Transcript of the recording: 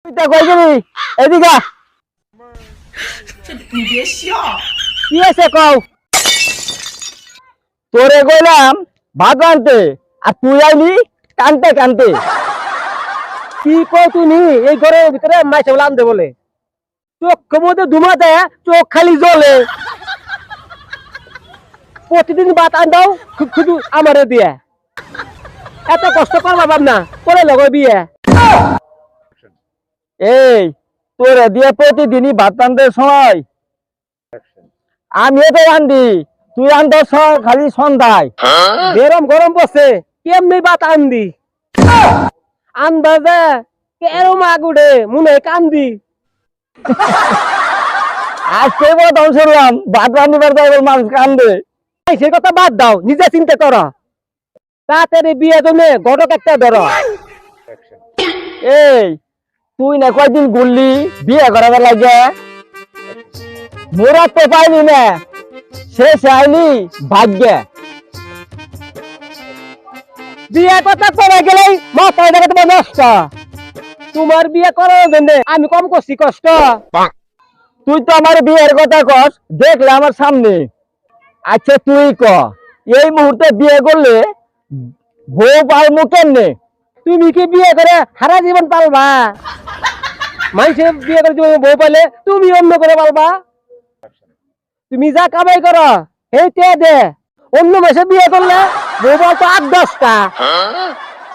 তুই কই যাবি এদিকে你别笑。কি আছে কও তোরে কইলাম ভাত আনতে আর তুই আইলি কানতে কানতে কি কও তুমি এই ঘরের ভিতরে মাইছে বলে আনতে বলে চোখ মধ্যে ধুমা দেয় চোখ খালি জ্বলে প্রতিদিন ভাত আন দাও শুধু আমারে দিয়ে এত কষ্ট করবা ভাবনা করে লগো বিয়ে এই তোরে দিয়ে প্রতিদিনই ভাত আনতে সময় আমিও তো আনবি তুই আনতে খালি সন্ধ্যায় গরম গরম বসে কেমনি ভাত আনবি আনবা যে কেরম আগুড়ে মনে কান্দি আজকে বলতাম শুনলাম ভাত রান্ধিবার যাই মানুষ কান্দে সে কথা বাদ দাও নিজে চিন্তা করো তাড়াতাড়ি বিয়ে জমে ঘটক একটা ধরো এই তুই না কয়দিন ঘুরলি বিয়ে করাবার লাগে মোরা তো পাইনি না শেষ আইনি ভাগ্যে বিয়ে কথা করে গেলেই মাথায় দেখে তোমার নষ্ট তোমার বিয়ে করার জন্য আমি কম করছি কষ্ট তুই তো আমার বিয়ের কথা কস দেখলে আমার সামনে আচ্ছা তুই ক এই মুহূর্তে বিয়ে করলে বউ পালমু কেমনে তুমি কি বিয়ে করে সারা জীবন পালবা মানুষে বিয়ে করে জীবন বউ পালে তুমি অন্য করে পালবা তুমি যা কামাই করো এই দে অন্য মাসে বিয়ে করলে বউ পাল তো 8-10টা